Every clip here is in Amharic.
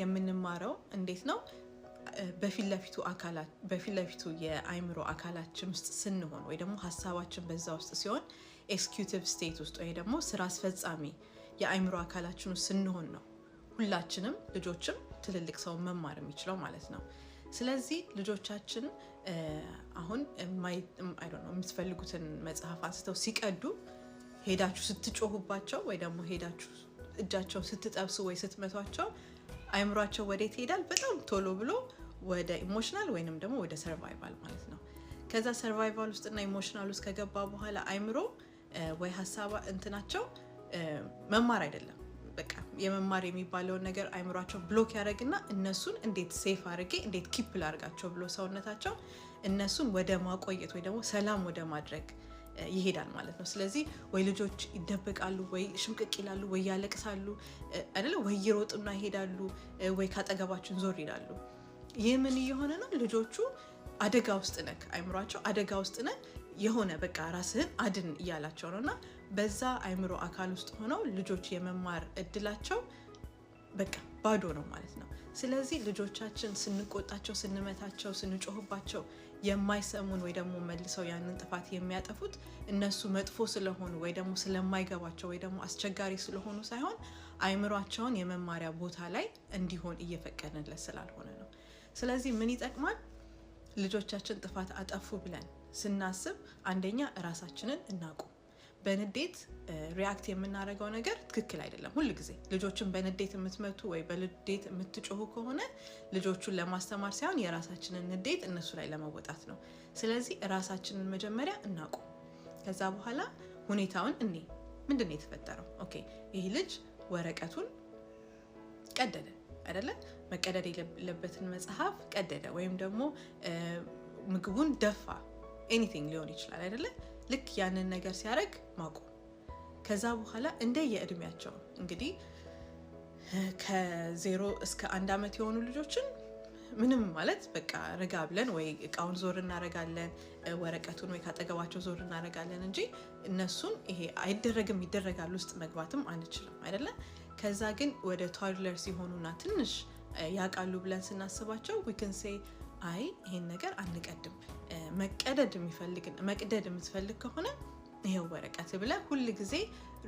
የምንማረው እንዴት ነው በፊት ለፊቱ የአይምሮ አካላችን ውስጥ ስንሆን ወይ ደግሞ ሀሳባችን በዛ ውስጥ ሲሆን ኤክስኪዩቲቭ ስቴት ውስጥ ወይ ደግሞ ስራ አስፈጻሚ የአይምሮ አካላችን ውስጥ ስንሆን ነው ሁላችንም ልጆችም ትልልቅ ሰው መማር የሚችለው ማለት ነው። ስለዚህ ልጆቻችን አሁን የምትፈልጉትን መጽሐፍ አንስተው ሲቀዱ ሄዳችሁ ስትጮሁባቸው ወይ ደግሞ ሄዳችሁ እጃቸውን ስትጠብሱ ወይ ስትመቷቸው አይምሯቸው ወዴት ይሄዳል? በጣም ቶሎ ብሎ ወደ ኢሞሽናል ወይንም ደግሞ ወደ ሰርቫይቫል ማለት ነው። ከዛ ሰርቫይቫል ውስጥና ኢሞሽናል ውስጥ ከገባ በኋላ አይምሮ ወይ ሀሳብ እንትናቸው መማር አይደለም በቃ የመማር የሚባለውን ነገር አይምሯቸው ብሎክ ያደርግና እነሱን እንዴት ሴፍ አድርጌ እንዴት ኪፕ ላድርጋቸው ብሎ ሰውነታቸው እነሱን ወደ ማቆየት ወይ ደግሞ ሰላም ወደ ማድረግ ይሄዳል ማለት ነው። ስለዚህ ወይ ልጆች ይደበቃሉ ወይ ሽምቅቅ ይላሉ ወይ ያለቅሳሉ አይደለ ወይ ይሮጡና ይሄዳሉ ወይ ካጠገባችን ዞር ይላሉ። ይህ ምን እየሆነ ነው? ልጆቹ አደጋ ውስጥ ነክ አይምሯቸው አደጋ ውስጥ ነክ የሆነ በቃ ራስህን አድን እያላቸው ነውና በዛ አይምሮ አካል ውስጥ ሆነው ልጆች የመማር እድላቸው በቃ ባዶ ነው ማለት ነው። ስለዚህ ልጆቻችን ስንቆጣቸው ስንመታቸው ስንጮህባቸው የማይሰሙን ወይ ደግሞ መልሰው ያንን ጥፋት የሚያጠፉት እነሱ መጥፎ ስለሆኑ ወይ ደግሞ ስለማይገባቸው ወይ ደግሞ አስቸጋሪ ስለሆኑ ሳይሆን አይምሯቸውን የመማሪያ ቦታ ላይ እንዲሆን እየፈቀድንለት ስላልሆነ ነው። ስለዚህ ምን ይጠቅማል? ልጆቻችን ጥፋት አጠፉ ብለን ስናስብ አንደኛ ራሳችንን እናቁም። በንዴት ሪአክት የምናደርገው ነገር ትክክል አይደለም። ሁሉ ጊዜ ልጆችን በንዴት የምትመቱ ወይ በንዴት የምትጮሁ ከሆነ ልጆቹን ለማስተማር ሳይሆን የራሳችንን ንዴት እነሱ ላይ ለመወጣት ነው። ስለዚህ ራሳችንን መጀመሪያ እናቁም። ከዛ በኋላ ሁኔታውን ምንድነው የተፈጠረው? ኦኬ ይህ ልጅ ወረቀቱን ቀደደ አይደለ? መቀደድ የሌለበትን መጽሐፍ ቀደደ ወይም ደግሞ ምግቡን ደፋ ኤኒቲንግ ሊሆን ይችላል አይደለ? ልክ ያንን ነገር ሲያደርግ ማቆም። ከዛ በኋላ እንደ የእድሜያቸው እንግዲህ ከ0 እስከ 1 ዓመት የሆኑ ልጆችን ምንም ማለት በቃ ረጋ ብለን ወይ እቃውን ዞር እናረጋለን ወረቀቱን ወይ ካጠገባቸው ዞር እናረጋለን እንጂ እነሱን ይሄ አይደረግም ይደረጋል ውስጥ መግባትም አንችልም አይደለ? ከዛ ግን ወደ ቶድለር ሲሆኑና ትንሽ ያቃሉ ብለን ስናስባቸው we can say አይ ይሄን ነገር አንቀድም መቅደድ የምትፈልግ ከሆነ ይሄው ወረቀት ብለ ሁሉ ጊዜ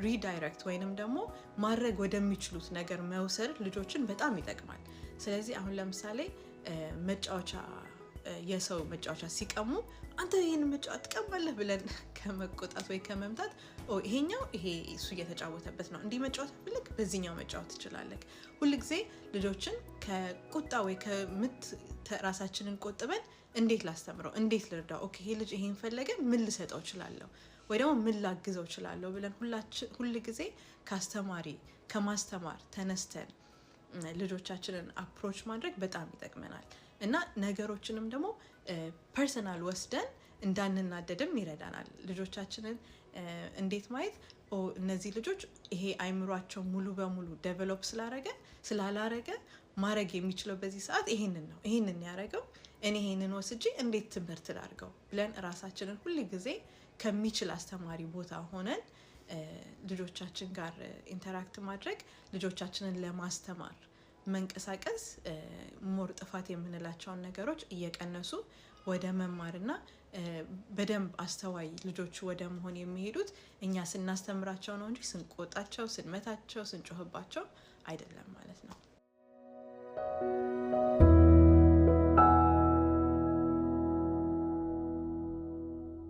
ሪዳይሬክት ወይንም ደግሞ ማድረግ ወደሚችሉት ነገር መውሰድ ልጆችን በጣም ይጠቅማል። ስለዚህ አሁን ለምሳሌ የሰው መጫወቻ ሲቀሙ አንተ ይሄን መጫወት ትቀማለህ ብለን ከመቆጣት ወይ ከመምታት ይሄ እሱ እየተጫወተበት ነው እንዲህ መጫወት ፈልግ በዚህኛው መጫወት ትችላለህ። ሁሉ ጊዜ ልጆችን ከቁጣ ወይ ከምት ራሳችንን ቆጥበን እንዴት ላስተምረው እንዴት ልርዳው ኦኬ ይሄ ልጅ ይሄን ፈለገ ምን ልሰጠው እችላለሁ ወይ ደግሞ ምን ላግዘው እችላለሁ ብለን ሁሉ ጊዜ ከማስተማር ተነስተን ልጆቻችንን አፕሮች ማድረግ በጣም ይጠቅመናል። እና ነገሮችንም ደግሞ ፐርሰናል ወስደን እንዳንናደድም ይረዳናል። ልጆቻችንን እንዴት ማየት እነዚህ ልጆች ይሄ አይምሯቸው ሙሉ በሙሉ ዴቨሎፕ ስላላረገ ማድረግ የሚችለው በዚህ ሰዓት ይሄንን ያደረገው እኔ ይሄንን ወስጄ እንዴት ትምህርት ላድርገው ብለን ራሳችንን ሁሉ ጊዜ ከሚችል አስተማሪ ቦታ ሆነን ልጆቻችን ጋር ኢንተራክት ማድረግ ልጆቻችንን ለማስተማር መንቀሳቀስ ሞር ጥፋት የምንላቸውን ነገሮች እየቀነሱ ወደ መማርና በደንብ አስተዋይ ልጆች ወደ መሆን የሚሄዱት እኛ ስናስተምራቸው ነው እንጂ ስንቆጣቸው ስንመታቸው ስንጮህባቸው አይደለም ማለት ነው።